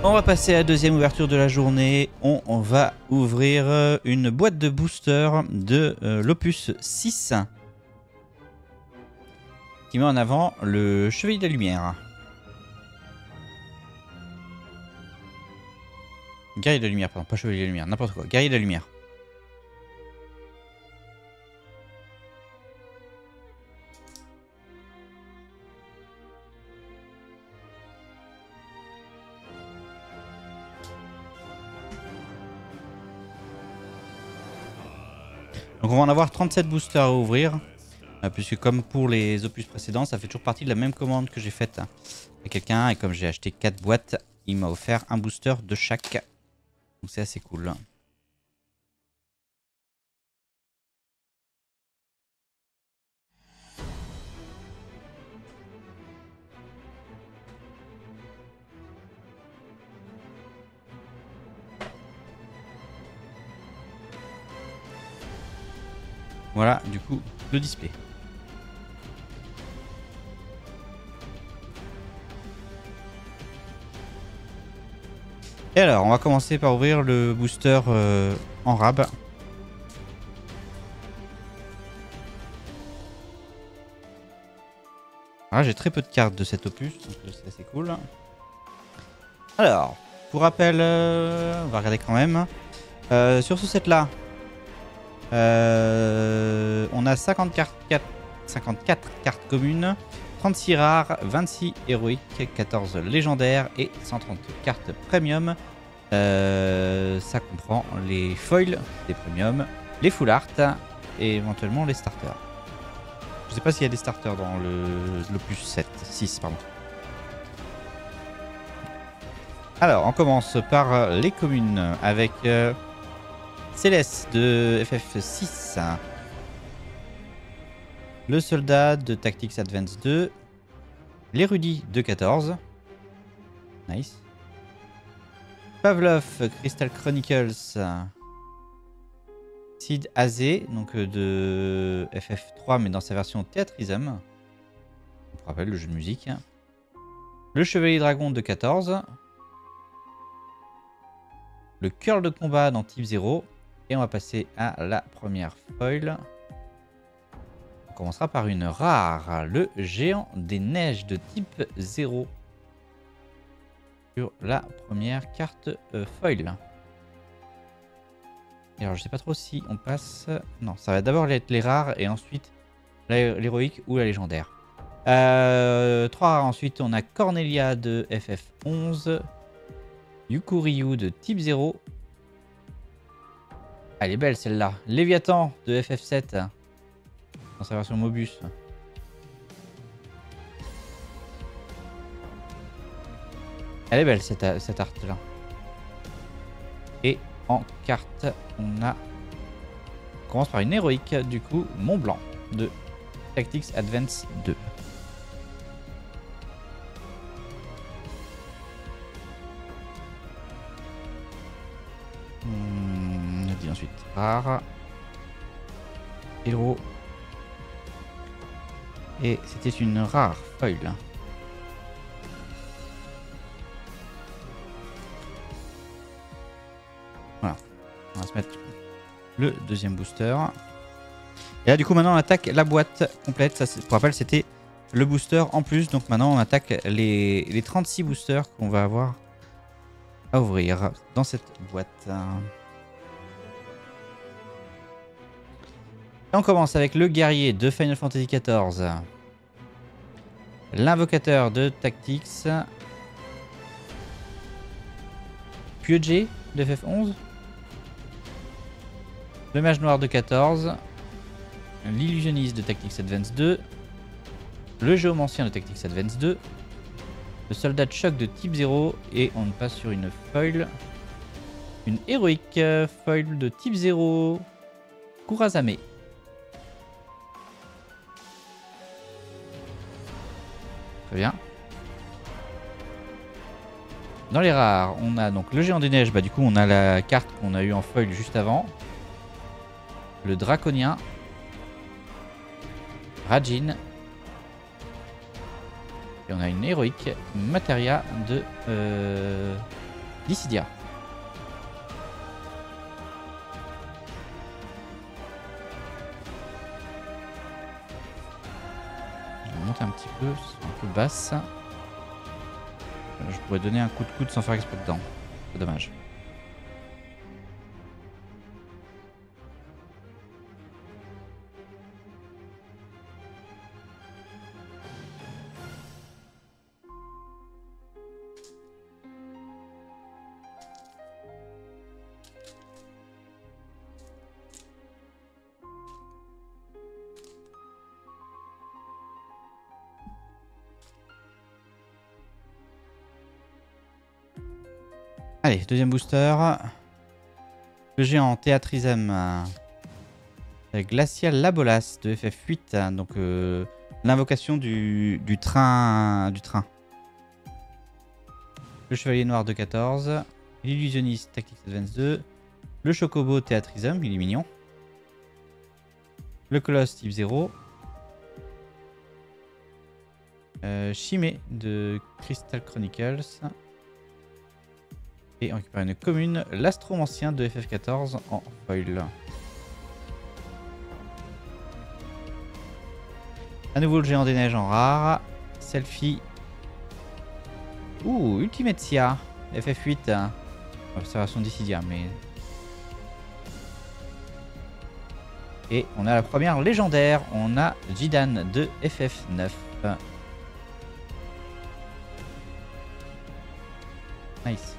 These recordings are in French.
On va passer à la deuxième ouverture de la journée. On va ouvrir une boîte de booster de l'opus 6 qui met en avant le Chevalier de la Lumière. Guerrier de la Lumière, pardon, pas Chevalier de la Lumière, n'importe quoi. Guerrier de la Lumière. Donc on va en avoir 37 boosters à ouvrir. Puisque comme pour les opus précédents, ça fait toujours partie de la même commande que j'ai faite à quelqu'un. Et comme j'ai acheté 4 boîtes, il m'a offert un booster de chaque. Donc c'est assez cool. Voilà, du coup, le display. Et alors, on va commencer par ouvrir le booster en rab. Voilà, j'ai très peu de cartes de cet opus, donc c'est assez cool. Alors, pour rappel, on va regarder quand même. Sur ce set-là, on a 54 cartes communes, 36 rares, 26 héroïques, 14 légendaires et 130 cartes premium. Ça comprend les foils des premiums, les full art et éventuellement les starters. Je sais pas s'il y a des starters dans l'opus 6 pardon. Alors on commence par les communes avec Céleste de FF6, le soldat de Tactics Advance 2, l'érudit de 14, nice, Pavlov Crystal Chronicles, Sid Azé, donc de FF3 mais dans sa version Theatrism, on rappelle le jeu de musique, le Chevalier Dragon de 14, le Curl de combat dans Type 0. Et on va passer à la première foil. On commencera par une rare, le Géant des Neiges de type 0. Sur la première carte foil. Et alors je sais pas trop si on passe... Non, ça va d'abord être les rares et ensuite l'héroïque ou la légendaire. 3 rares ensuite, on a Cornelia de FF11. Yukuryu de type 0. Elle est belle celle-là. Léviathan de FF7 dans sa version Mobus. Elle est belle cette art là. Et en carte, on commence par une héroïque du coup Mont Blanc de Tactics Advance 2. Ensuite rare, héros, et c'était une rare foil. Voilà, on va se mettre le deuxième booster. Et là du coup maintenant on attaque la boîte complète. Ça, pour rappel c'était le booster en plus, donc maintenant on attaque les 36 boosters qu'on va avoir à ouvrir dans cette boîte. Et on commence avec le guerrier de Final Fantasy XIV, l'invocateur de Tactics, Pyoge de FF11, le mage noir de 14, l'illusionniste de Tactics Advance 2, le géomancien de Tactics Advance 2, le soldat de choc de type 0 et on passe sur une foil, une héroïque foil de type 0, Kurazame. Très bien. Dans les rares, on a donc le Géant des Neiges. Bah, du coup, on a la carte qu'on a eu en foil juste avant. Le Draconien. Rajin. Et on a une héroïque Materia de Dissidia. On va monter un petit peu, c'est un peu basse. Je pourrais donner un coup de coude sans faire exprès dedans. C'est dommage. Allez, deuxième booster. Le géant Théâtrisme. Glacial Labolas de FF8. Donc l'invocation du train. Le chevalier noir de 14. L'illusionniste Tactics Advance 2. Le chocobo Théâtrisme, il est mignon. Le colosse type 0. Chimée de Crystal Chronicles. Et on récupère une commune, l'astromancien de FF14 en foil. À nouveau le géant des neiges en rare. Selfie. Ouh, Ultimetia. FF8. Observation Dissidia, mais... Et on a la première légendaire. On a Jidan de FF9. Nice.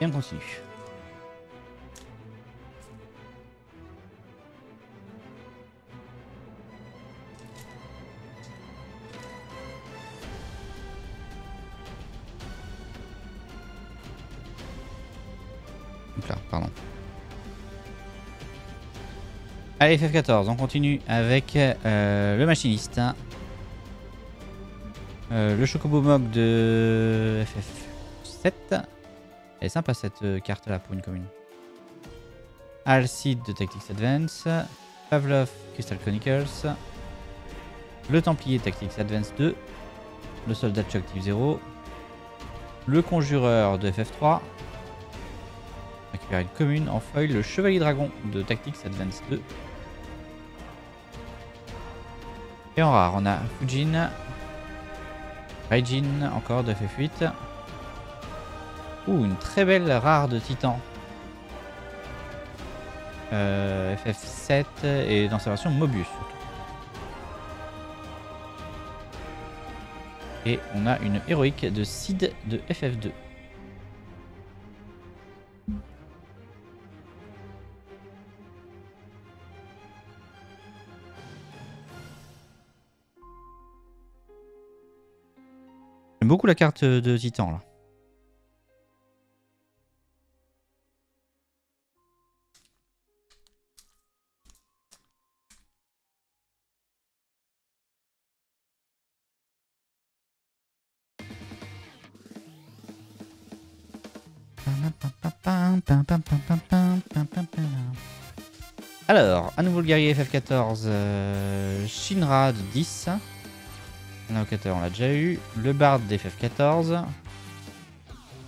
Et on continue. Donc là, pardon. Allez, FF14, on continue avec le machiniste. Le Chocobo Mog de FF7. Elle est sympa cette carte là pour une commune. Alcide de Tactics Advance. Pavlov Crystal Chronicles. Le Templier Tactics Advance 2. Le Soldat Choc type 0. Le Conjureur de FF3. On récupère une commune en foil. Le Chevalier Dragon de Tactics Advance 2. Et en rare, on a Fujin. Raijin encore de FF8. Ouh, une très belle rare de Titan. FF7 et dans sa version Mobius surtout. Et on a une héroïque de Sid de FF2. J'aime beaucoup la carte de Titan là. Alors, à nouveau le guerrier FF14, Shinra de 10. L'invocateur, on l'a déjà eu. Le bard d'FF14.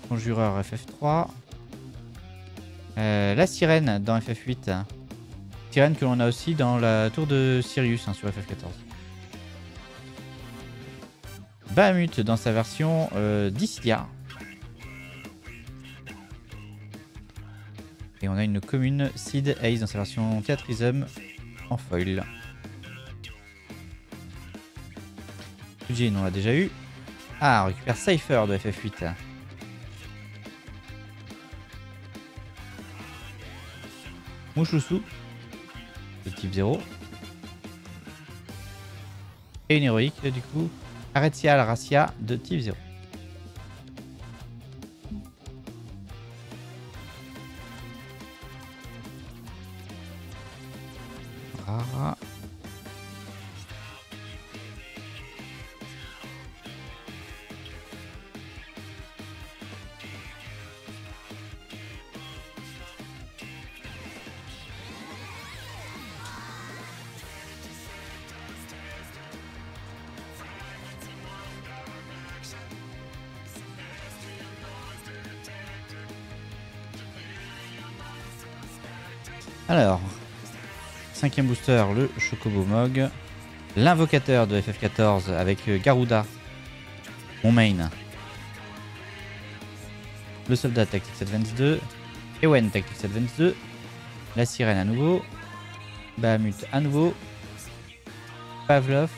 Conjureur FF3. La sirène dans FF8. Sirène que l'on a aussi dans la tour de Sirius sur FF14. Bahamut dans sa version Dissidia. Et on a une commune Sid Ace dans sa version Théâtrisme en foil. Fujin, on l'a déjà eu. Ah, on récupère Cypher de FF8. Mushusu de type 0. Et une héroïque du coup. Aretia Racia de type 0. rare. Alors, 5e booster, le Chocobo Mog. L'invocateur de FF14 avec Garuda, mon main. Le soldat Tactics Advance 2. Ewen Tactics Advance 2. La sirène à nouveau. Bahamut à nouveau. Pavlov.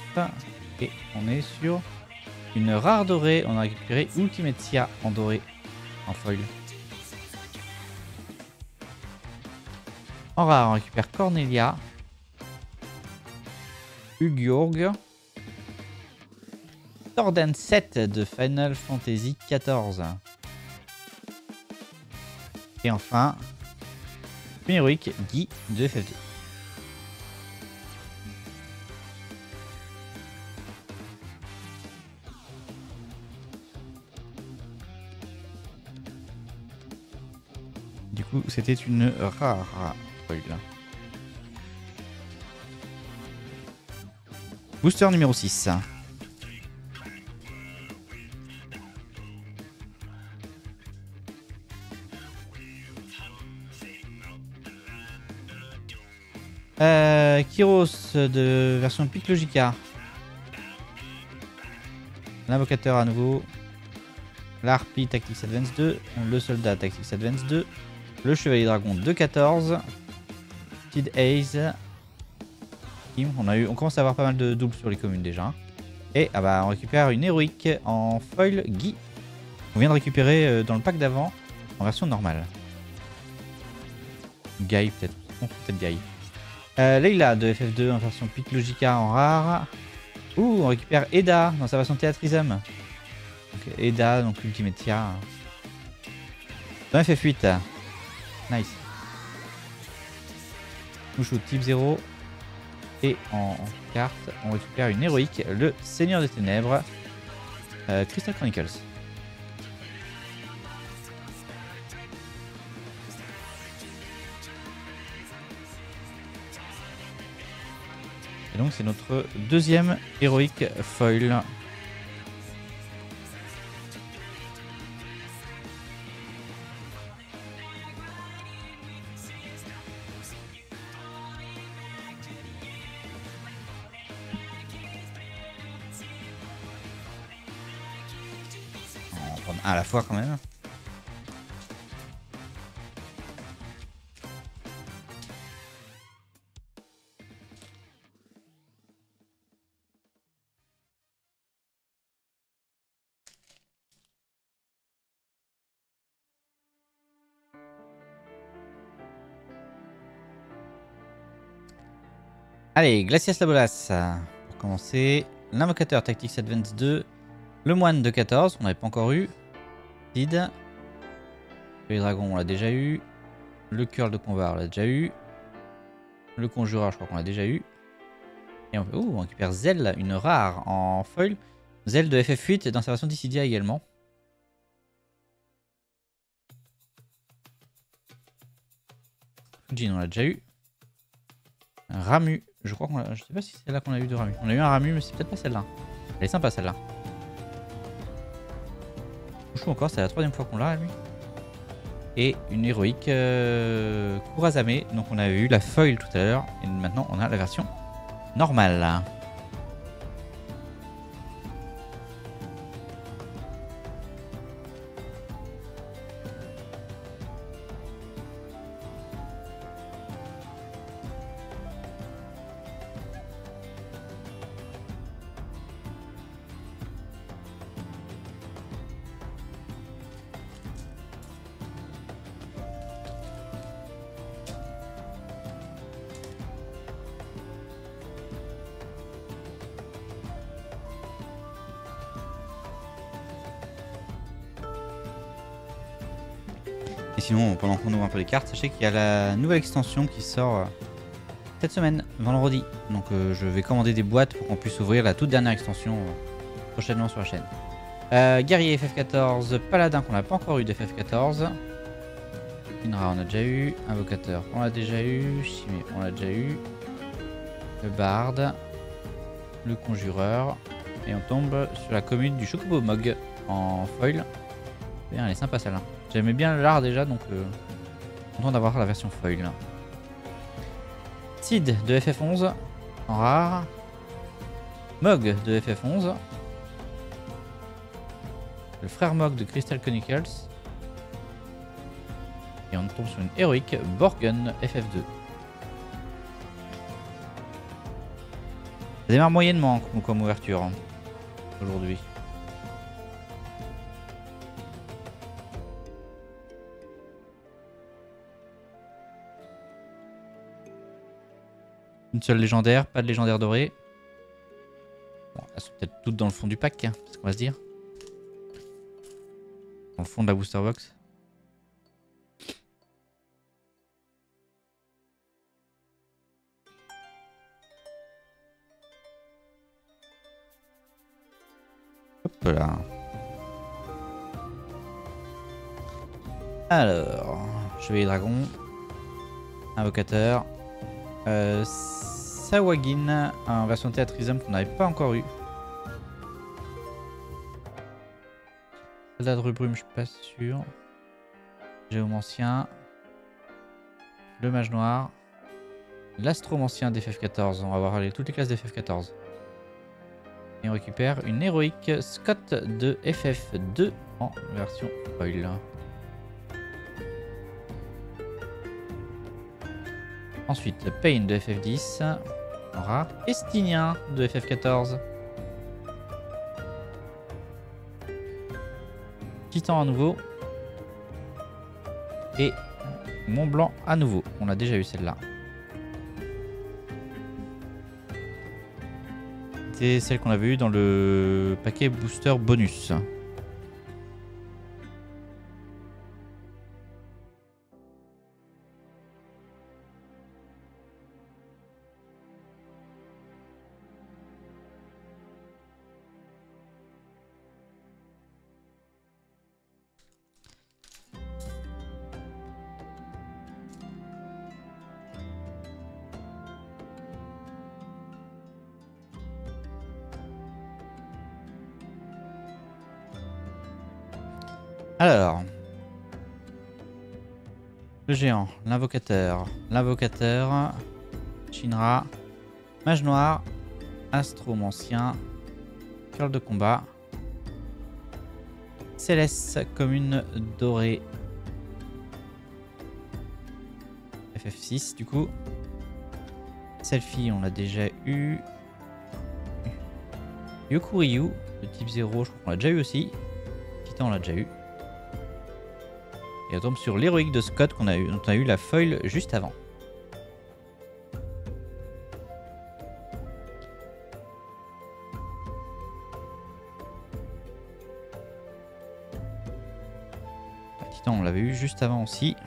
Et on est sur une rare dorée. On a récupéré Ultimate Sia en doré, en foil. En rare, on récupère Cornelia, Ugyurg, Torden 7 de Final Fantasy XIV. Et enfin, une héroïque Guy de FF2. Du coup, c'était une rare. Booster numéro 6. Kyros de version Pic Logica. L'invocateur à nouveau. L'Harpie Tactics Advance 2. Le soldat Tactics Advance 2. Le chevalier dragon de 14. Tid Ace. On commence à avoir pas mal de doubles sur les communes déjà. Et ah bah, on récupère une héroïque en foil Guy. On vient de récupérer dans le pack d'avant en version normale. Guy peut-être. Non, peut-être Guy. Leila de FF2 en version Pic Logica en rare. Ouh, on récupère Eda dans sa version Théâtrisme. Donc, Eda, donc Ultimate Tia. Dans FF8. Nice. Mouchou type 0. Et en carte, on récupère une héroïque, le Seigneur des Ténèbres, Crystal Chronicles. Et donc c'est notre deuxième héroïque foil. À la fois quand même. Allez, Glacias Labolas. Pour commencer, l'invocateur Tactics Advance 2. Le moine de 14, on n'avait pas encore eu. Le dragon, on l'a déjà eu. Le curl de combat, on l'a déjà eu. Le conjureur, je crois qu'on l'a déjà eu. Et on récupère Zell, une rare en foil. Zell de FF8 dans sa version Dissidia également. Fujin, on l'a déjà eu. Un Ramu, je crois qu'on l'a. Je sais pas si c'est celle-là qu'on a eu de Ramu. On a eu un Ramu, mais c'est peut-être pas celle-là. Elle est sympa celle-là. Encore, c'est la troisième fois qu'on l'a lui. Et une héroïque Kurazame. Donc on a eu la foil tout à l'heure et maintenant on a la version normale. Et sinon, pendant qu'on ouvre un peu les cartes, sachez qu'il y a la nouvelle extension qui sort cette semaine, vendredi. Donc je vais commander des boîtes pour qu'on puisse ouvrir la toute dernière extension prochainement sur la chaîne. Guerrier FF14, Paladin qu'on n'a pas encore eu de FF14. Inra on a déjà eu, Invocateur on l'a déjà eu, Chimé on l'a déjà eu, le Barde, le Conjureur, et on tombe sur la commune du Chocobo Mog en foil. Bien, elle est sympa celle-là. J'aimais bien l'art déjà, donc content d'avoir la version foil. Sid de FF11 en rare, Mog de FF11, le frère Mog de Crystal Chronicles. Et on tombe sur une héroïque Borgun FF2. Ça démarre moyennement comme ouverture hein, aujourd'hui. Une seule légendaire, pas de légendaire doré. Bon, elles sont peut-être toutes dans le fond du pack, hein, c'est ce qu'on va se dire. Dans le fond de la booster box. Hop là. Alors, Chevalier Dragon, Invocateur, Sawagin en version Théâtrisme qu'on n'avait pas encore eu. Soldat de Brume, je suis pas sûr. Géomancien, le Mage Noir, l'Astromancien d'FF14. On va voir toutes les classes d'FF14. Et on récupère une héroïque Scott de FF2 en version foil. Ensuite, Pain de FF10 en rare. Estinien de FF14. Titan à nouveau. Et Mont Blanc à nouveau. On a déjà eu celle-là. C'est celle qu'on avait eu dans le paquet booster bonus. Alors, le géant, l'invocateur, Shinra, Mage Noir, Astromancien, Cœur de combat, Céleste, commune dorée, FF6 du coup, Selfie on l'a déjà eu, Yokuryu, de type 0 je crois qu'on l'a déjà eu aussi, Titan on l'a déjà eu. Et on tombe sur l'héroïque de Scott dont on a eu la foil juste avant. Titan on l'avait eu juste avant aussi.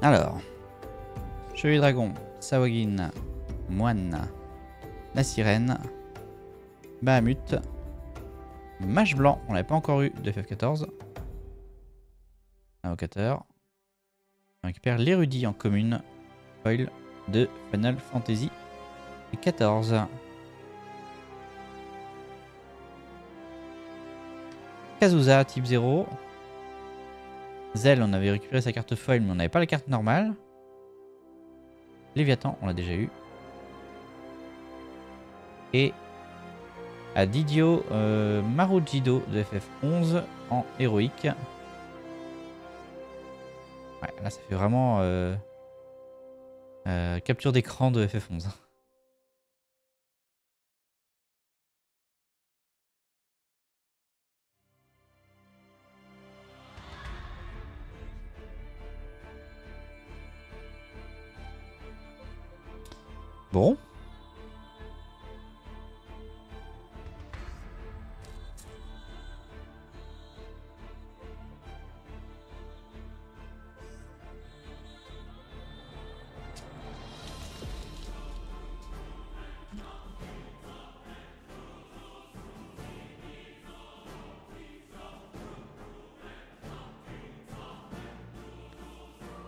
Alors, Chevalier Dragon, Sawagin, Moine, la Sirène, Bahamut, Mage Blanc, on n'avait pas encore eu de FF14, Invocateur, on récupère l'érudit en commune, foil de Final Fantasy 14. Kazusa type 0. Zell, on avait récupéré sa carte foil, mais on n'avait pas la carte normale. Léviathan, on l'a déjà eu. Et à Didio, Marujido de FF11 en héroïque. Ouais, là ça fait vraiment capture d'écran de FF11. Bon.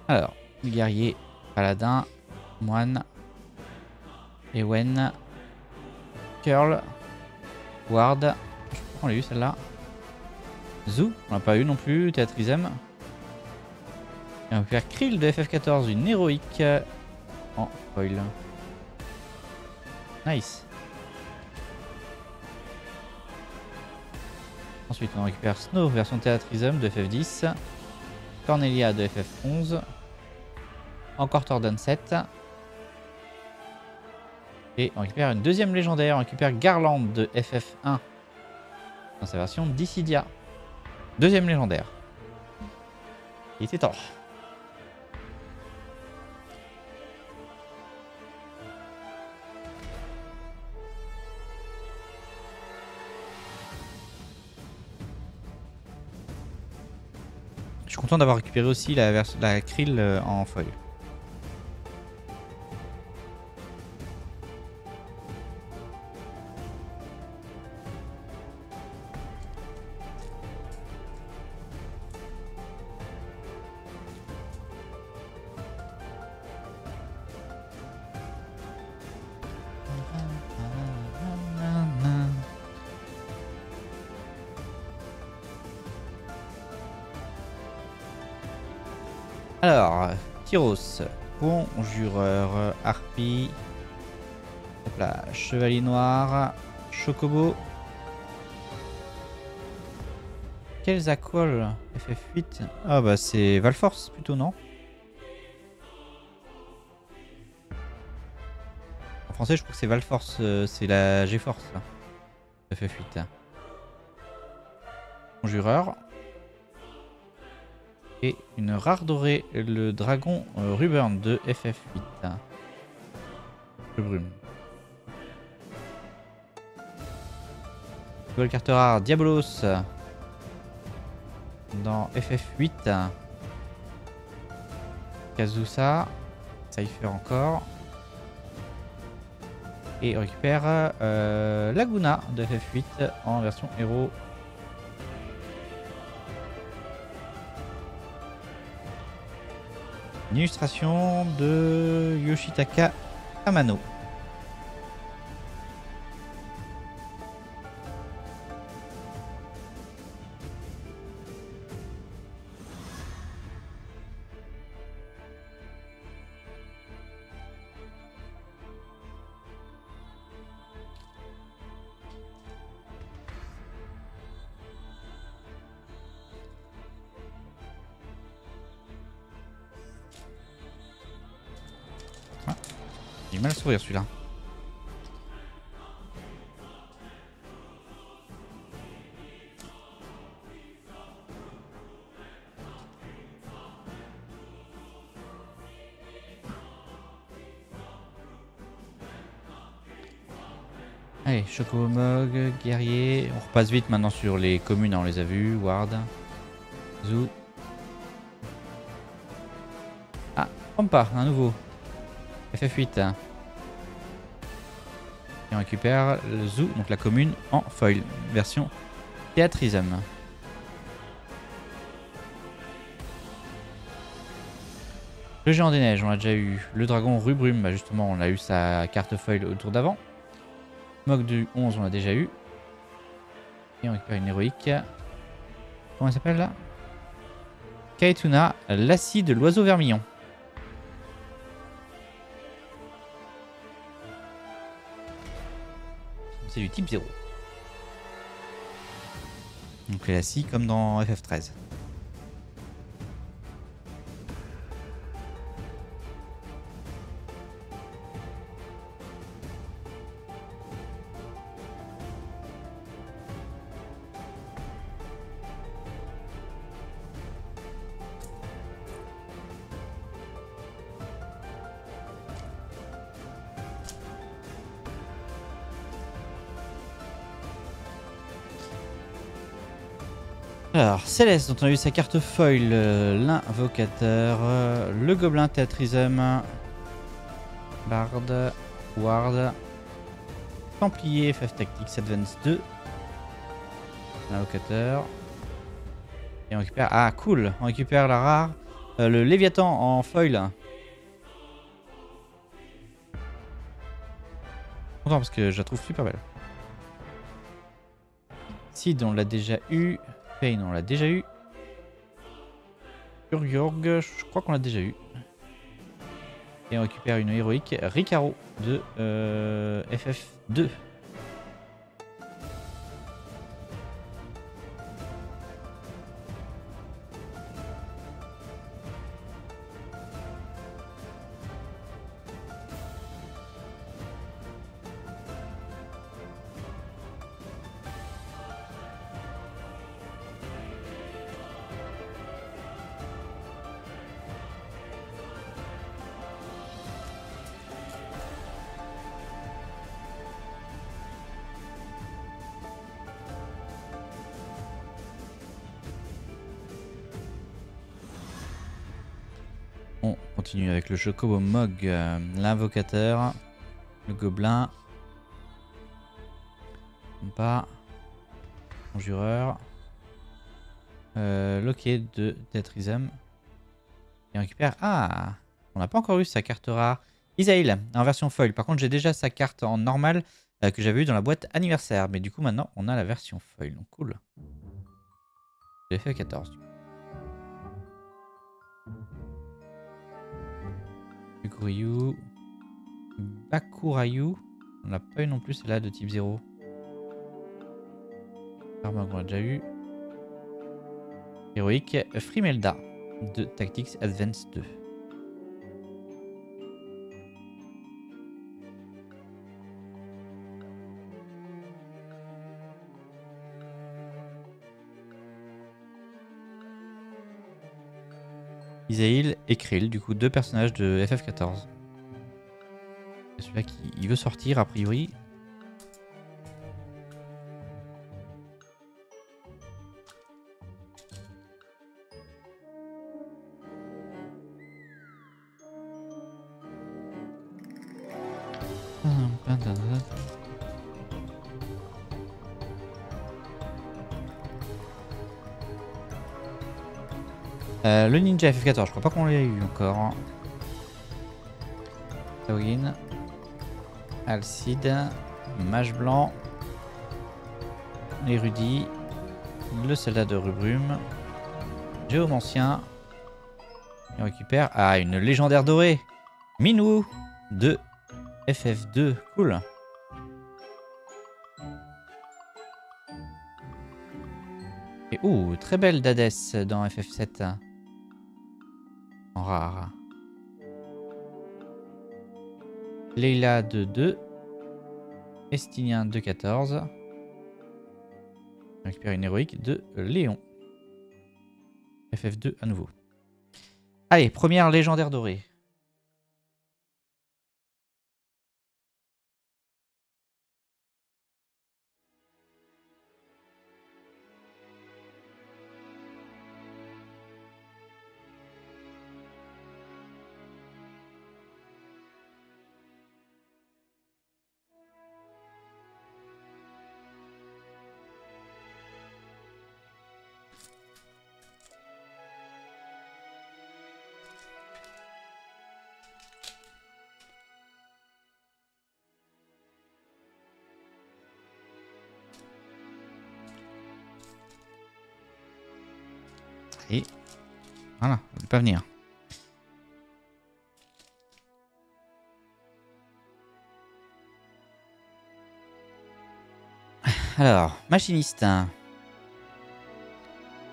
Alors, guerrier, paladin, moine, Ewen, Curl, Ward, je crois qu'on l'a eu celle-là. Zoo, on l'a pas eu non plus, Théâtrism. Et on va faire Krill de FF14, une héroïque en foil. Nice. Ensuite, on récupère Snow version Théâtrism de FF10. Cornelia de FF11. Encore Tordon 7. Et on récupère une deuxième légendaire. On récupère Garland de FF1 dans sa version Dissidia. Deuxième légendaire. Il était temps. Je suis content d'avoir récupéré aussi la Krill en foil. Alors, Tyros, Conjureur, Harpie, hop là, Chevalier Noir, Chocobo. Quels aquoles FF8? Ah bah c'est Valforce plutôt, non? En français je crois que c'est Valforce, c'est la G-Force FF8. Conjureur. Et une rare dorée, le dragon Ruburn de FF8. Le brume. Nouvelle carte rare, Diabolos. Dans FF8. Kazusa. Cypher encore. Et on récupère Laguna de FF8 en version héros. Une illustration de Yoshitaka Amano. J'ai mal à sourire celui-là. Allez, Chocomog, guerrier. On repasse vite maintenant sur les communes, on les a vus. Ward, Zoo. Ah, Pampa, un nouveau. FF8. Et on récupère le Zoo, donc la commune en foil, version Théâtrism. Le géant des neiges, on l'a déjà eu. Le dragon Rubrum, bah justement, on a eu sa carte foil au tour d'avant. Mog du 11, on l'a déjà eu. Et on récupère une héroïque. Comment elle s'appelle là? Kaetuna, l'acide de l'oiseau vermillon. C'est du type 0. Donc la scie comme dans FF13. Alors, Céleste, dont on a eu sa carte foil, l'invocateur, le gobelin Théâtrisme, Bard, Ward, Templier, FF Tactics, Advance 2, l'invocateur. Et on récupère. Ah, cool! On récupère la rare. Le Léviathan en foil. Content parce que je la trouve super belle. Sid, on l'a déjà eu. Pain, on l'a déjà eu. Urgorg, je crois qu'on l'a déjà eu. Et on récupère une héroïque. Ricaro de FF2. On continue avec le Chocobo Mog, l'invocateur, le gobelin, pas, conjureur, loquet de Théâtrisme. Et on récupère. Ah, on n'a pas encore eu sa carte rare. Isaïl en version foil. Par contre, j'ai déjà sa carte en normal que j'avais eu dans la boîte anniversaire. Mais du coup, maintenant, on a la version foil. Donc, cool. J'ai fait 14. Guryu. Bakurayu. On n'a pas eu non plus celle-là de type 0. Armor qu'on a déjà eu. Héroïque. Frimelda de Tactics Advance 2. Isaïl et Krill, du coup, deux personnages de FF14. Celui-là qui veut sortir, a priori. Le ninja FF14, je crois pas qu'on l'ait eu encore. Tawin, Alcide, Mage Blanc, Érudit, le soldat de Rubrume, Géomancien. Et on récupère une légendaire dorée, Minou de FF2, cool. Et très belle Dadès dans FF7. En rare. Leila de 2. Estinien de 14. On récupère une héroïque de Léon. FF2 à nouveau. Allez, première légendaire dorée. Et voilà, on ne peut pas venir. Alors, machiniste.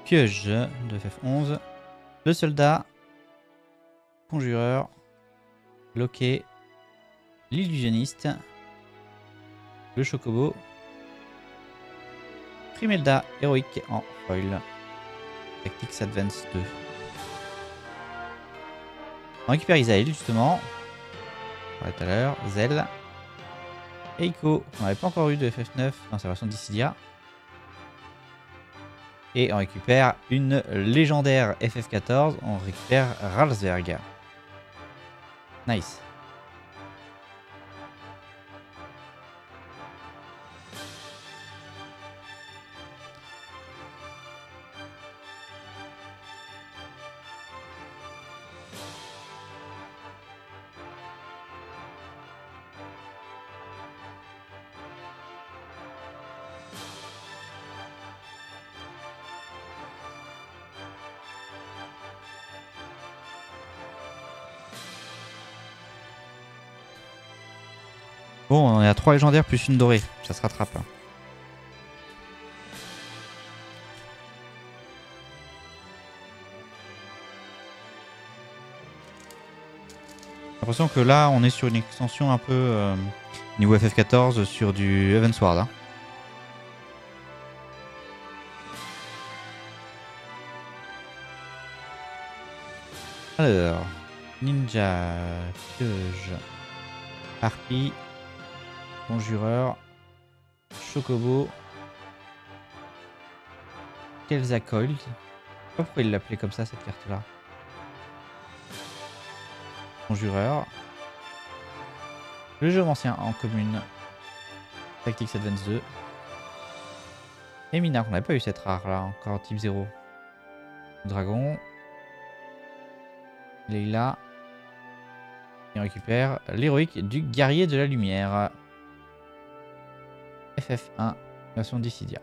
Pieuvre de FF11. Le soldat. Conjureur. Loquet. L'illusionniste. Le chocobo. Primelda, héroïque en foil. Tactics Advance 2. On récupère Isaïl justement. On parlait tout à l'heure. Zell. Eiko. On n'avait pas encore eu de FF9 dans sa version Dissidia. Et on récupère une légendaire FF14. On récupère Ralsberg. Nice. Bon, on est à 3 légendaires plus une dorée. Ça se rattrape. J'ai l'impression que là, on est sur une extension un peu niveau FF14 sur du Heavensward. Hein. Alors, Ninja, Pieuvre, Harpie, Conjureur, Chocobo, Quetzalcoatl. Je sais pas pourquoi il l'appelait comme ça cette carte-là. Conjureur. Le jeu ancien en commune. Tactics Advance 2. Et Mina, on n'avait pas eu cette rare là, encore type 0. Dragon. Leila. Et on récupère l'héroïque du guerrier de la lumière. FF1, version Dissidia.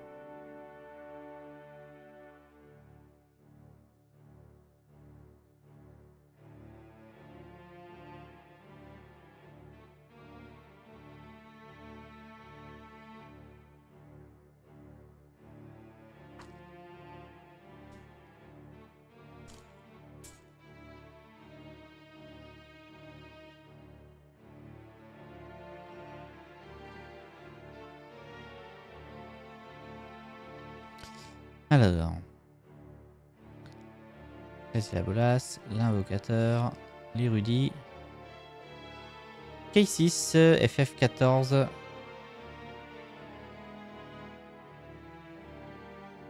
Alors, c'est la bolasse, l'invocateur, l'érudit, K6, FF14.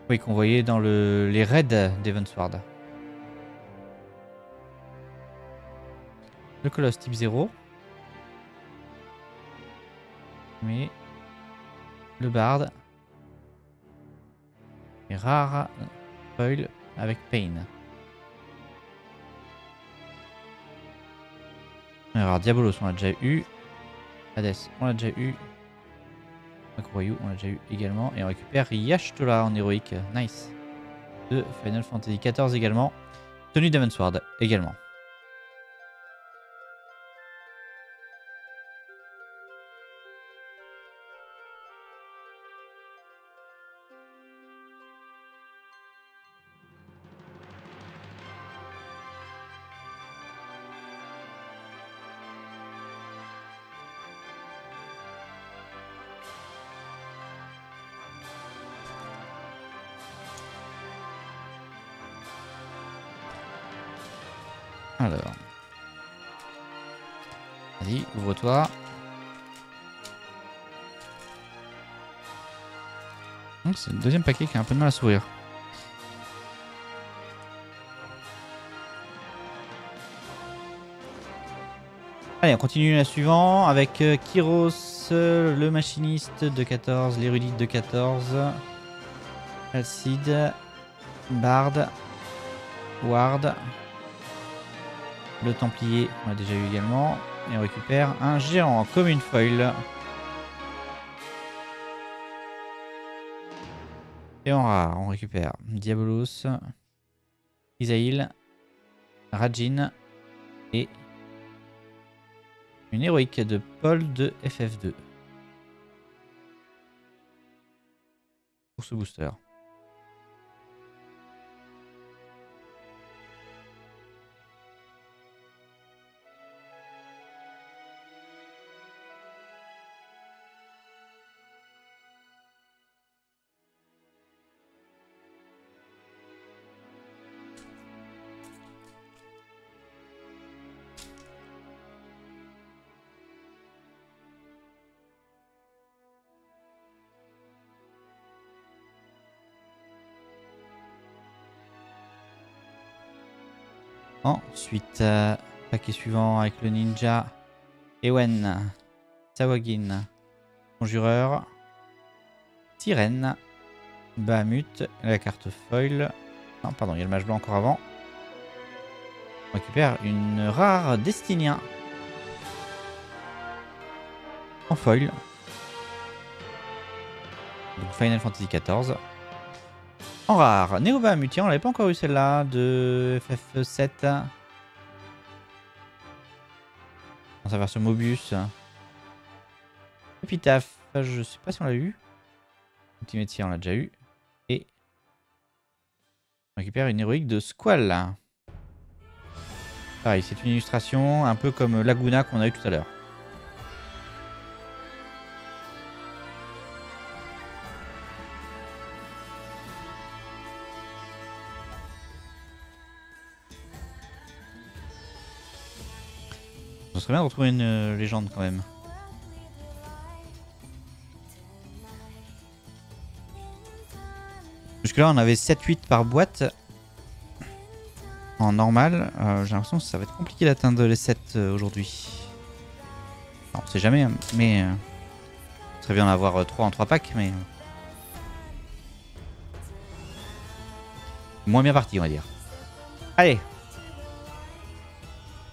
Oui, qu'on voyait dans les raids d'Evansward. Le colosse type 0. Mais le bard. Et rare foil avec Pain. Alors, Diabolos, on l'a déjà eu. Hades, on l'a déjà eu. Makroyu, on l'a déjà eu également. Et on récupère Yashtola en héroïque. Nice. De Final Fantasy XIV également. Tenue d'Evansward également. Alors. Vas-y, ouvre-toi. Donc c'est le deuxième paquet qui a un peu de mal à s'ouvrir. Allez, on continue la suivante avec Kyros, le machiniste de 14, l'érudite de 14, Alcide, Bard, Ward, le Templier, on l'a déjà eu également. Et on récupère un géant comme une foil. Et en rare, on récupère Diabolos, Isaïl, Rajin et une héroïque de Paul de FF2. Pour ce booster. Ensuite, paquet suivant avec le ninja. Ewen. Sawagin. Conjureur. Sirène. Bahamut. La carte foil. Non, pardon, il y a le mage blanc encore avant. On récupère une rare Destinien. En foil. Donc Final Fantasy XIV. En rare, Néo Bahamut, on l'avait pas encore eu celle-là de FF7. Dans sa version Mobius. Epitaph, je sais pas si on l'a eu. Ultimate Tier, on l'a déjà eu. Et on récupère une héroïque de Squall. Pareil, c'est une illustration un peu comme Laguna qu'on a eu tout à l'heure. Ce serait bien de retrouver une légende quand même. Jusque là on avait 7-8 par boîte. En normal, j'ai l'impression que ça va être compliqué d'atteindre les 7 aujourd'hui. Alors, on sait jamais, hein, mais ce serait bien d'en avoir 3 en 3 packs, mais moins bien parti on va dire. Allez.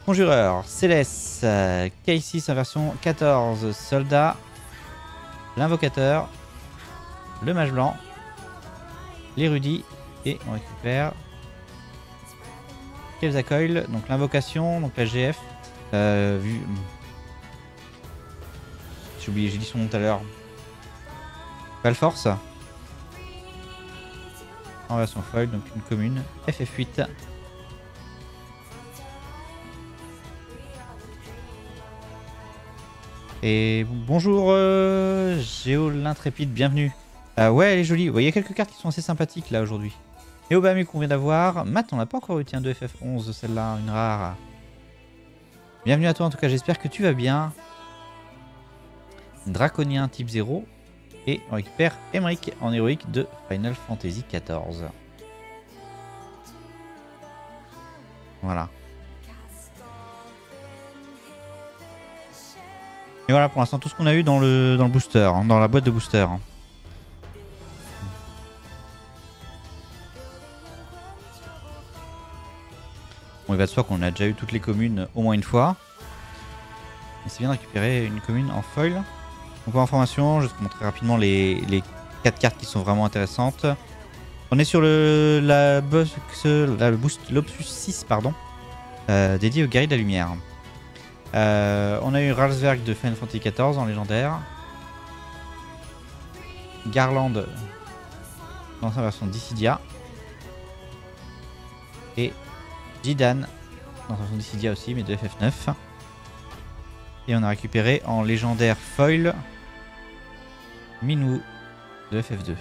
Conjureur, Céleste, K6 en version 14, Soldat, l'Invocateur, le Mage Blanc, l'Érudit, et on récupère Quetzalcoatl, donc l'invocation, donc la GF. J'ai oublié, j'ai dit son nom tout à l'heure. Valforce. En version foil, donc une commune. FF8. Et bonjour Géo l'Intrépide, bienvenue. Ouais, elle est jolie. Ouais, il y a quelques cartes qui sont assez sympathiques là aujourd'hui. Néo Bahamut qu'on vient d'avoir. Matt, on n'a pas encore eu, tiens, de FF11, celle-là, une rare. Bienvenue à toi en tout cas, j'espère que tu vas bien. Draconien type 0. Et on récupère Emmerich en héroïque de Final Fantasy XIV. Voilà. Et voilà pour l'instant tout ce qu'on a eu dans le booster, hein, dans la boîte de booster. Bon, il va de soi qu'on a déjà eu toutes les communes au moins une fois. Et c'est bien de récupérer une commune en foil. Donc pour information, je vais te montrer rapidement les 4 cartes qui sont vraiment intéressantes. On est sur l'Opus 6, pardon, dédié au guerrier de la lumière. On a eu Ralsberg de Final Fantasy XIV en légendaire. Garland dans sa version Dissidia. Et Jidan dans sa version Dissidia aussi, mais de FF9. Et on a récupéré en légendaire foil Minou de FF2.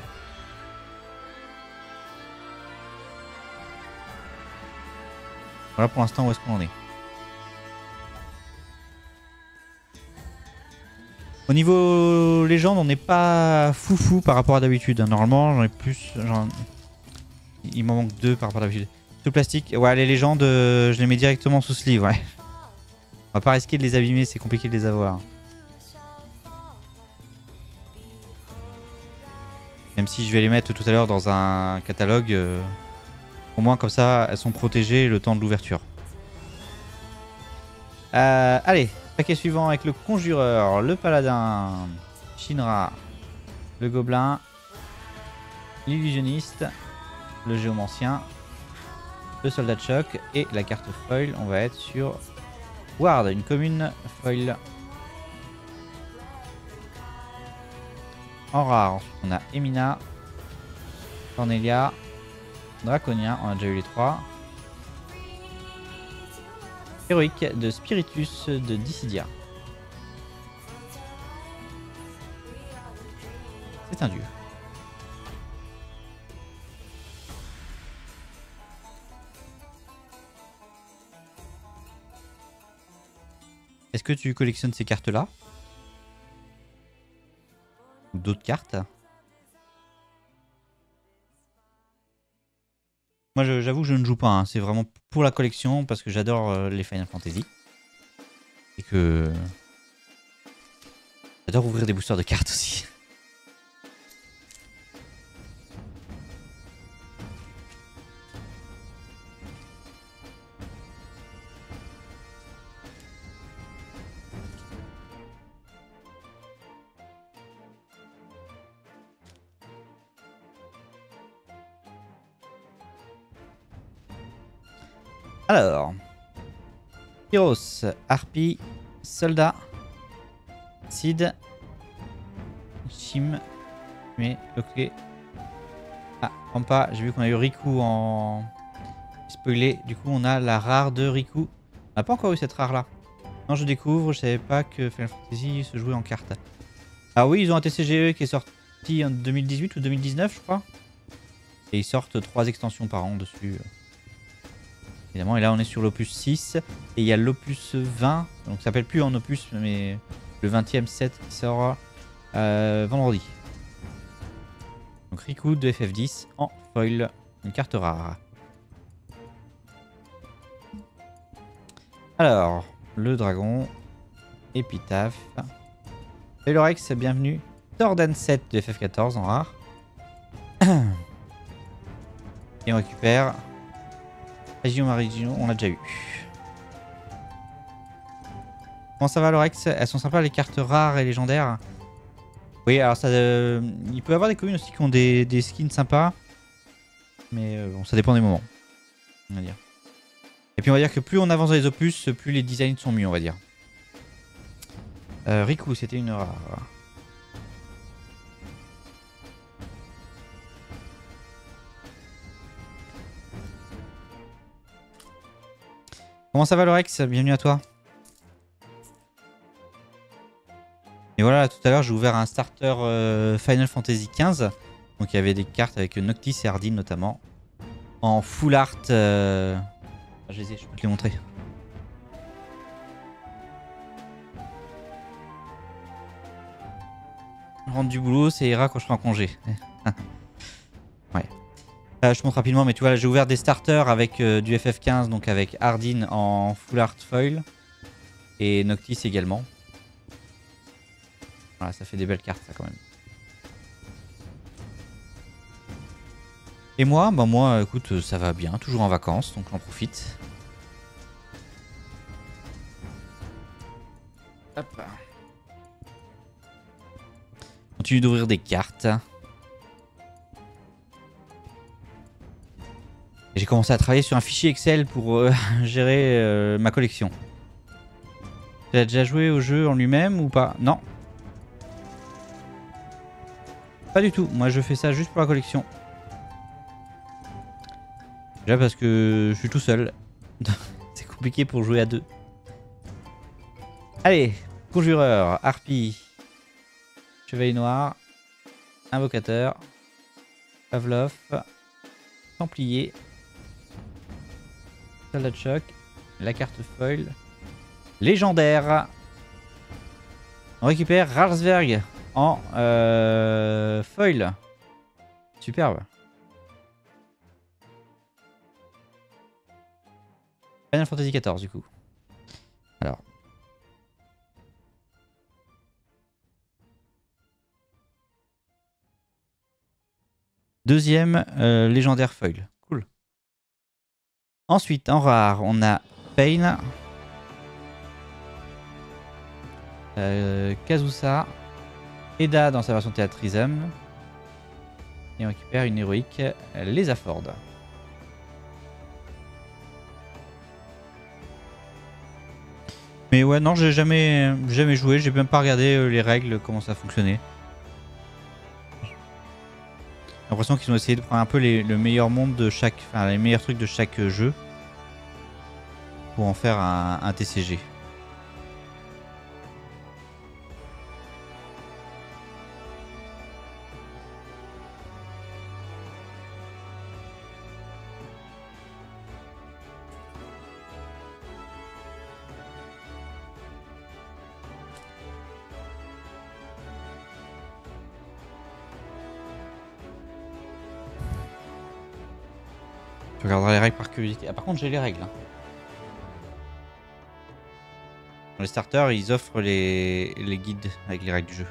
Voilà pour l'instant où est-ce qu'on en est. Au niveau légende, on n'est pas foufou par rapport à d'habitude. Normalement, j'en ai plus. Il m'en manque 2 par rapport à d'habitude. Tout plastique. Ouais, les légendes, je les mets directement sous sleeve, ouais. On va pas risquer de les abîmer, c'est compliqué de les avoir. Même si je vais les mettre tout à l'heure dans un catalogue. Au moins comme ça, elles sont protégées le temps de l'ouverture. Allez, paquet suivant avec le Conjureur, le Paladin, Shinra, le Gobelin, l'Illusionniste, le Géomancien, le Soldat de Choc et la carte foil. On va être sur Ward, une commune foil. En rare, ensuite on a Emina, Cornelia, Draconien, on a déjà eu les 3. Héroïque de Spiritus de Dissidia. C'est un dieu. Est-ce que tu collectionnes ces cartes-là? Ou d'autres cartes? Moi, j'avoue que je ne joue pas. Hein. C'est vraiment pour la collection parce que j'adore les Final Fantasy. Et que j'adore ouvrir des boosters de cartes aussi. Alors, Pyros, Harpie, Soldat, Sid, Chim, mais ok. Ah, Rampa, j'ai vu qu'on a eu Riku en spoilé. Du coup, on a la rare de Riku. On n'a pas encore eu cette rare là. Non, je découvre, je savais pas que Final Fantasy se jouait en cartes. Ah oui, ils ont un TCGE qui est sorti en 2018 ou 2019, je crois. Et ils sortent 3 extensions par an dessus. Évidemment, et là on est sur l'opus 6. Et il y a l'opus 20. Donc ça s'appelle plus en opus, mais le 20e set qui sort vendredi. Donc Riku de FF10 en foil. Une carte rare. Alors, le dragon. Épitaphe. Velorex, bienvenue. Torden 7 de FF14 en rare. Et on récupère Agio Marigino, on l'a déjà eu. Comment ça va Lorex? Elles sont sympas les cartes rares et légendaires. Oui, alors ça, il peut y avoir des communes aussi qui ont des skins sympas. Mais bon, ça dépend des moments. On va dire. Et puis on va dire que plus on avance dans les opus, plus les designs sont mieux, on va dire. Riku, c'était une rare. Comment ça va Lorex? Bienvenue à toi. Et voilà, tout à l'heure j'ai ouvert un starter Final Fantasy XV. Donc il y avait des cartes avec Noctis et Ardyn notamment. En full art. Je les ai, je peux te les montrer. Je rentre du boulot, ça ira quand je serai en congé. Ouais. Je te montre rapidement, mais tu vois, là j'ai ouvert des starters avec du FF15, donc avec Ardyn en full art foil. Et Noctis également. Voilà, ça fait des belles cartes ça quand même. Et moi, bah moi, écoute, ça va bien, toujours en vacances, donc j'en profite. Hop. Continue d'ouvrir des cartes. J'ai commencé à travailler sur un fichier Excel pour gérer ma collection. Tu as déjà joué au jeu en lui-même ou pas? Non. Pas du tout. Moi, je fais ça juste pour la collection. Déjà parce que je suis tout seul. C'est compliqué pour jouer à deux. Allez, conjureur, harpie, chevalier noir, invocateur, Pavlov, templier, soldat de choc, la carte foil, légendaire. On récupère Ralsberg en foil. Superbe. Final Fantasy XIV du coup. Alors. Deuxième légendaire foil. Cool. Ensuite, en rare, on a Pain. Kazusa. Eda dans sa version Théâtrisme. Et on récupère une héroïque, les Afford. Mais ouais, non, j'ai jamais joué, j'ai même pas regardé les règles, comment ça fonctionnait. J'ai l'impression qu'ils ont essayé de prendre un peu le meilleur monde de chaque, enfin les meilleurs trucs de chaque jeu pour en faire un TCG. Je regarderai les règles par curiosité. Ah, par contre, j'ai les règles. Hein. Dans les starters, ils offrent les guides avec les règles du jeu.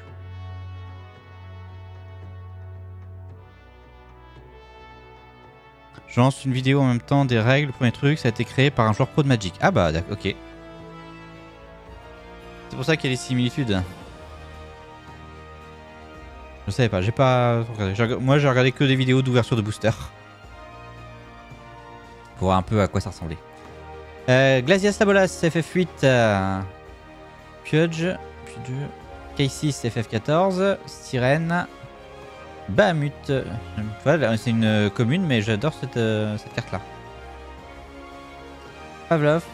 Je lance une vidéo en même temps des règles. Le premier truc, ça a été créé par un joueur pro de Magic. Ah bah, d'accord, ok. C'est pour ça qu'il y a les similitudes. Je savais pas, j'ai pas regardé. Moi, j'ai regardé que des vidéos d'ouverture de booster. Pour voir un peu à quoi ça ressemblait. Glacias Labolas, FF8. Pudge. K6, FF14. Sirène. Bahamut. Voilà, c'est une commune, mais j'adore cette carte-là. Pavlov.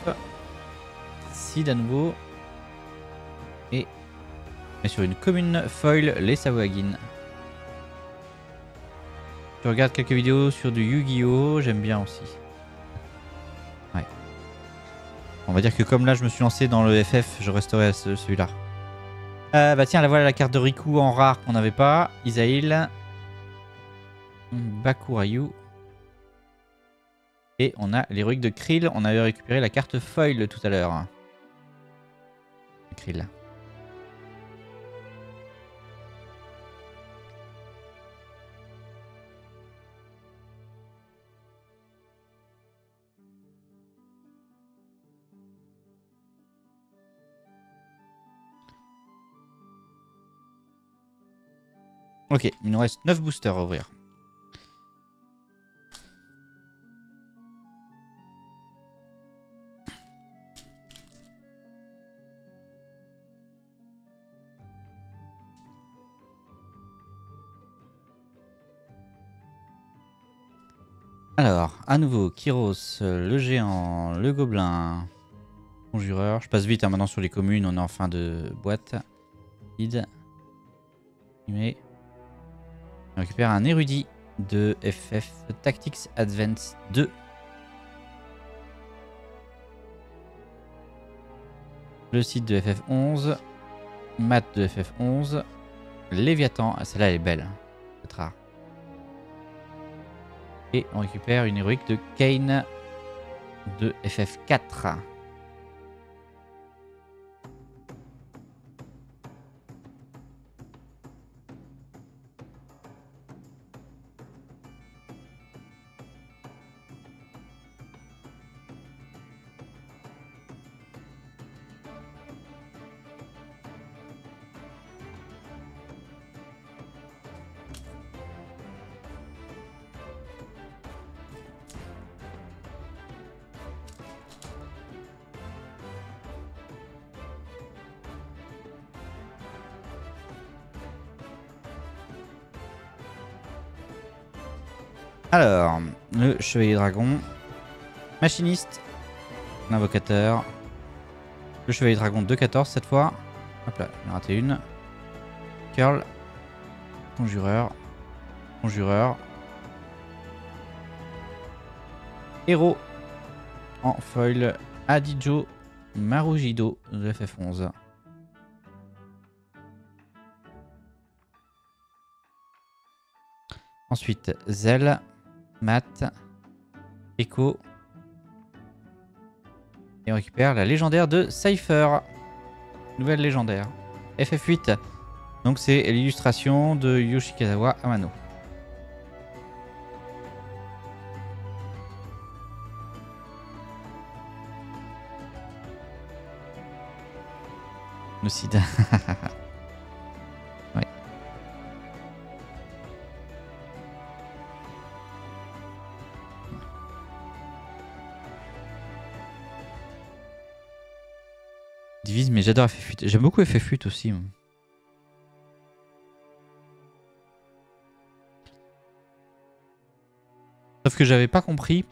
Sid à nouveau. Et sur une commune foil, les Savoagin. Je regarde quelques vidéos sur du Yu-Gi-Oh! J'aime bien aussi. Ouais. On va dire que comme là je me suis lancé dans le FF, je resterai à celui-là. Bah tiens, là voilà la carte de Riku en rare qu'on n'avait pas. Isaïl. Bakurayu. Et on a l'héroïque de Krill. On avait récupéré la carte foil tout à l'heure. Krill. Ok, il nous reste 9 boosters à ouvrir. Alors, à nouveau, Kyros, le géant, le gobelin, conjureur. Je passe vite hein, maintenant sur les communes, on est en fin de boîte. Vide. On récupère un érudit de FF Tactics Advance 2. Le site de FF11. Mat de FF11. Léviathan, ah, celle-là elle est belle. C'est rare. Et on récupère une héroïque de Kane de FF4. Alors, le chevalier dragon, machiniste, l'invocateur, le chevalier dragon de 14 cette fois. Hop là, j'en ai raté une. Curl, conjureur, conjureur, héros en foil, Adijo Marujido de FF11. Ensuite, Zell, Matt, Echo. Et on récupère la légendaire de Cypher. Nouvelle légendaire. FF8. Donc c'est l'illustration de Yoshikawa Amano. Nocide. Ouais. Divise, mais j'adore FF8. J'aime beaucoup FF8 aussi. Sauf que j'avais pas compris.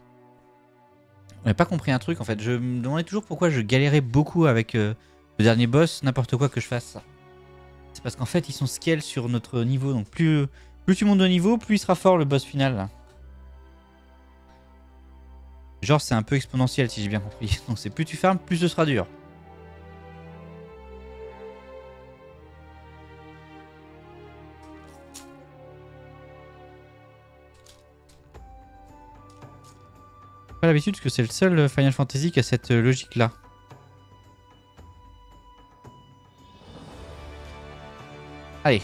J'avais pas compris un truc en fait. Je me demandais toujours pourquoi je galérais beaucoup avec le dernier boss, n'importe quoi que je fasse. C'est parce qu'en fait ils sont scale sur notre niveau. Donc plus tu montes de niveau, plus il sera fort le boss final. Genre c'est un peu exponentiel si j'ai bien compris. Donc c'est plus tu farmes, plus ce sera dur. pas l'habitude parce que c'est le seul Final Fantasy qui a cette logique-là. Allez.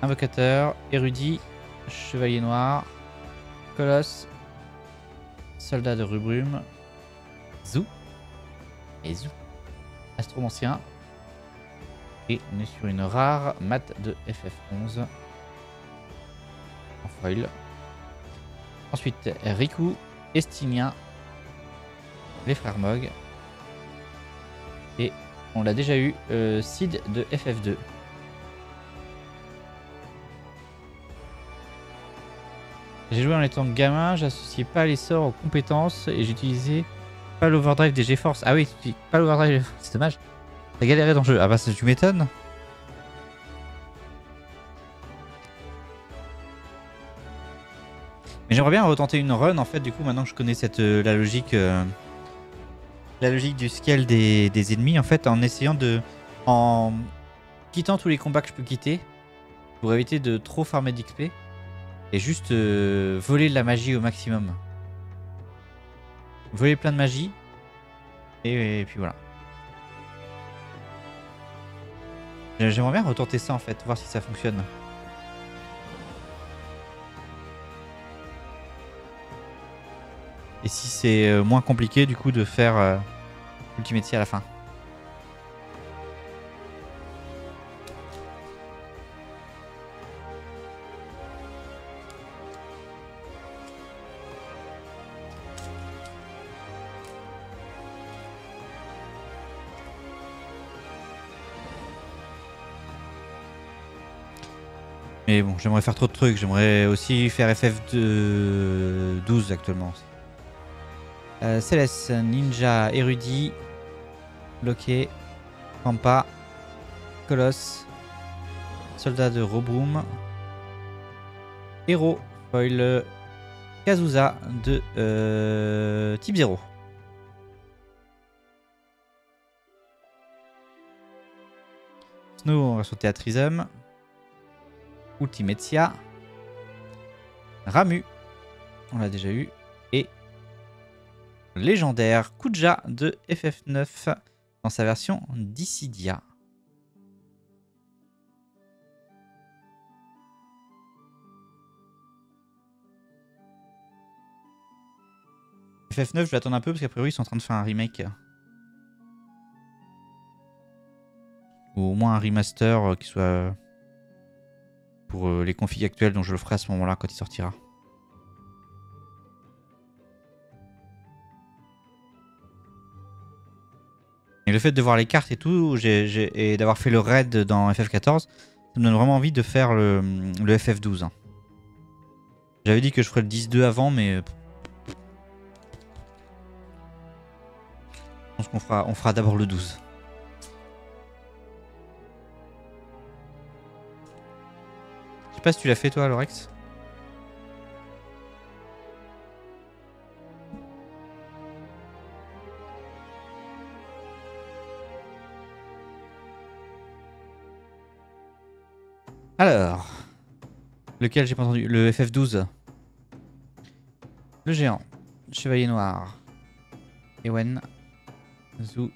Invocateur, érudit, chevalier noir, colosse, soldat de Rubrume, Zou et Zou, astromancien. Et on est sur une rare mat de FF11 en foil. Ensuite Riku, Estinien, les frères Mog. Et on l'a déjà eu, Cid de FF2. J'ai joué en étant gamin, j'associais pas les sorts aux compétences et j'utilisais pas l'overdrive des GeForce. Ah oui, pas l'overdrive, c'est dommage. T'as galéré dans le jeu. Ah bah tu m'étonnes. Mais j'aimerais bien retenter une run en fait, du coup maintenant que je connais la logique du scale des ennemis en fait, en essayant en quittant tous les combats que je peux quitter pour éviter de trop farmer d'XP. Et juste voler de la magie au maximum. Voler plein de magie. Et puis voilà. J'aimerais bien retenter ça en fait, voir si ça fonctionne. Et si c'est moins compliqué du coup de faire Ultimate à la fin. Mais bon, j'aimerais faire trop de trucs. J'aimerais aussi faire FF12 actuellement. Céleste, Ninja, Érudit, Loquet, Pampa, Colosse, Soldat de Robroom, Héros, Foil, Kazusa de Type 0. Snow, on va sauter à Trisum. Ultimetia. Ramu, on l'a déjà eu. Et légendaire Kuja de FF9 dans sa version Dissidia. FF9, je vais attendre un peu parce qu'a priori ils sont en train de faire un remake. Ou au moins un remaster qui soit pour les configs actuels, donc je le ferai à ce moment-là quand il sortira. Et le fait de voir les cartes et tout, et d'avoir fait le raid dans FF14, ça me donne vraiment envie de faire le FF12. Hein. J'avais dit que je ferais le 10-2 avant, mais je pense qu'on fera d'abord le 12. Je sais pas si tu l'as fait toi, Lorex. Alors, lequel j'ai pas entendu? Le FF12. Le géant, chevalier noir, Ewen, Zou,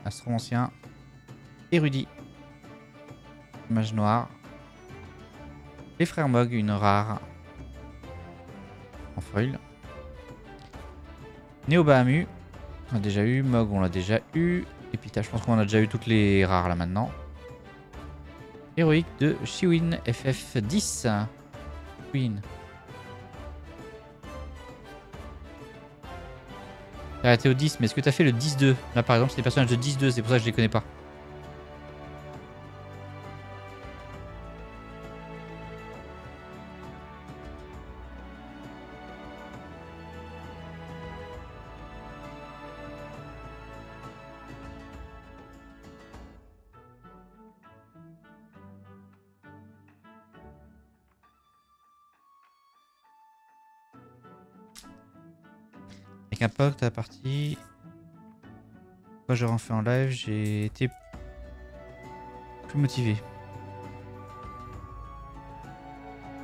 astromancien, érudit, mage noir, les frères Mog, une rare en foil, Néo Bahamut, on l'a déjà eu, Mog on l'a déjà eu, Epita je pense qu'on a déjà eu toutes les rares là maintenant. Héroïque de Shiwin FF10. Queen. T'as arrêté au 10, mais est-ce que t'as fait le 10-2? Là par exemple c'est des personnages de 10-2, c'est pour ça que je les connais pas. Avec un pote à la partie. Quand je refais en live, j'ai été plus motivé.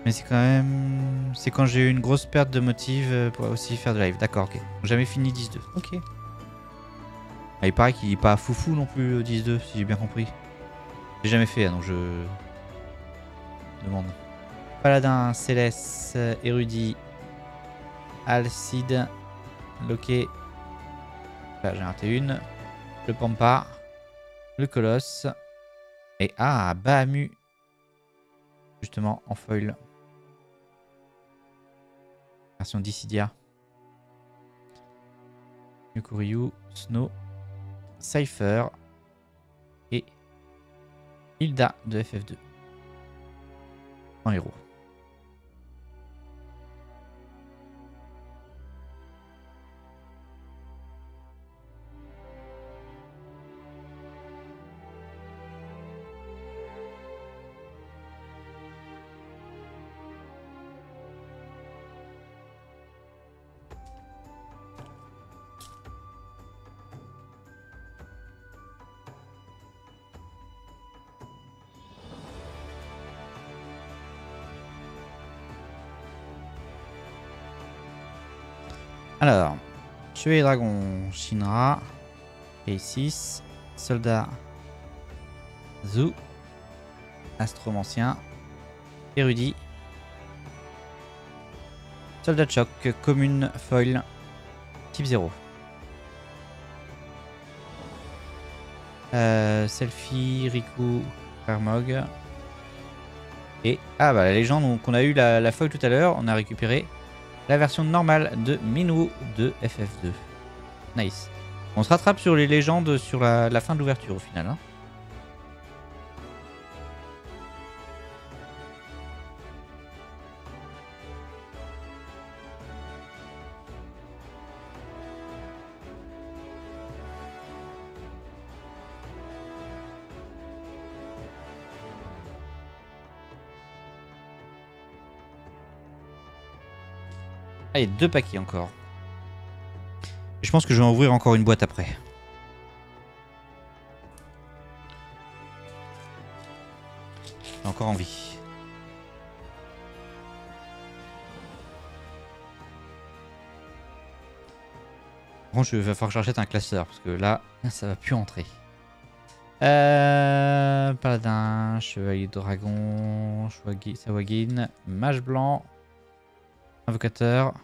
Mais c'est quand même... C'est quand j'ai eu une grosse perte de motive pour aussi faire de live. D'accord, ok. Jamais fini 10-2. Ok. Ah, il paraît qu'il est pas foufou non plus 10-2, si j'ai bien compris. J'ai jamais fait, donc je... demande. Paladin, Céleste, Érudit, Alcide, Loquet. Là, j'ai raté une. Le Pampa. Le Colosse. Et ah, Bahamut. Justement, en foil. Version Dissidia. Yukuryu, Snow, Cypher et Hilda de FF2 en héros. Alors, Chevalier Dragon, Shinra, P6, Soldat, Zou, Astromancien, Érudit, Soldat de choc, Commune, Foil, Type 0. Selfie, Riku, Fermog. Et ah bah la légende, donc on a eu la foil tout à l'heure, on a récupéré la version normale de Minou de FF2. Nice. On se rattrape sur les légendes sur la fin de l'ouverture au final. Hein. Allez, 2 paquets encore. Je pense que je vais en ouvrir encore une boîte après. J'ai encore envie. Bon, il va falloir que j'achète un classeur parce que là, ça va plus entrer. Paladin, Chevalier Dragon, Sawagin, Mage Blanc, Invocateur,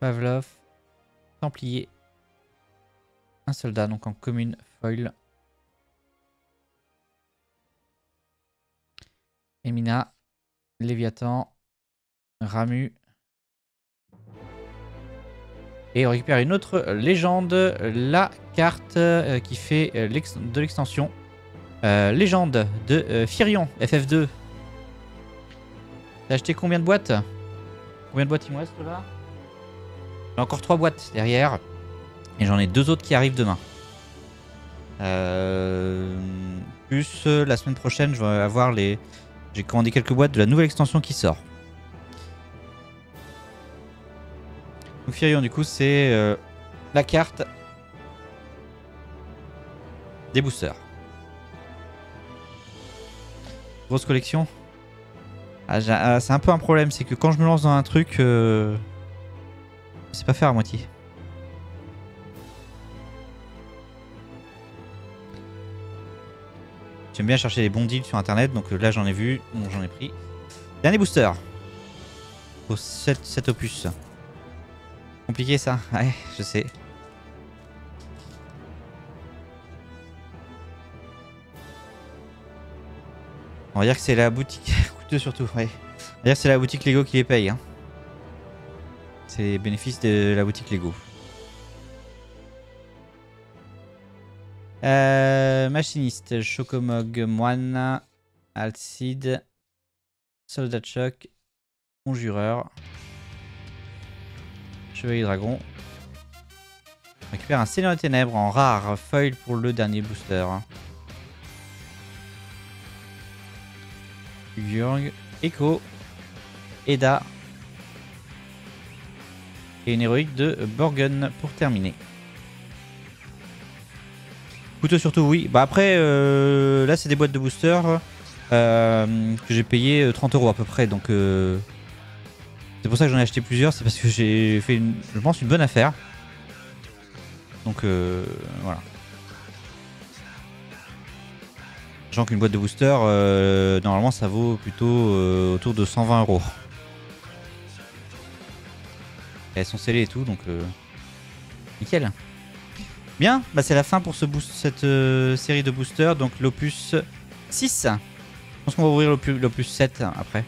Pavlov, Templier, un soldat donc en commune foil, Emina, Léviathan, Ramu. Et on récupère une autre légende, la carte qui fait de l'extension. Légende de Firion, FF2. T'as acheté combien de boîtes? Combien de boîtes il me reste là? J'ai encore 3 boîtes derrière. Et j'en ai 2 autres qui arrivent demain. Plus la semaine prochaine, je vais avoir les... J'ai commandé quelques boîtes de la nouvelle extension qui sort. Donc Firion du coup c'est la carte des boosters. Grosse collection. Ah, c'est un peu un problème, c'est que quand je me lance dans un truc, je sais pas faire à moitié. J'aime bien chercher les bons deals sur internet, donc là j'en ai vu, donc j'en ai pris. Dernier booster. Pour 7 opus. Compliqué ça, ouais, je sais. On va dire que c'est la boutique, coûteux surtout, ouais. On va dire que c'est la boutique Lego qui les paye. Hein. C'est les bénéfices de la boutique Lego. Machiniste, Chocomog, Moine, Alcide, Soldat de choc, Conjureur, Chevalier Dragon. On récupère un Seigneur des Ténèbres en rare foil pour le dernier booster. Jurg, Echo, Eda et une héroïque de Borgen pour terminer. Coûteux surtout, oui. Bah après, là c'est des boîtes de booster. que j'ai payé 30 € à peu près. Donc c'est pour ça que j'en ai acheté plusieurs. C'est parce que j'ai fait, je pense, une bonne affaire. Donc voilà. Sachant qu'une boîte de booster, normalement, ça vaut plutôt autour de 120 €. Elles sont scellées et tout, donc nickel. Bien, bah c'est la fin pour cette série de boosters. Donc l'opus 6. Je pense qu'on va ouvrir l'opus 7 après.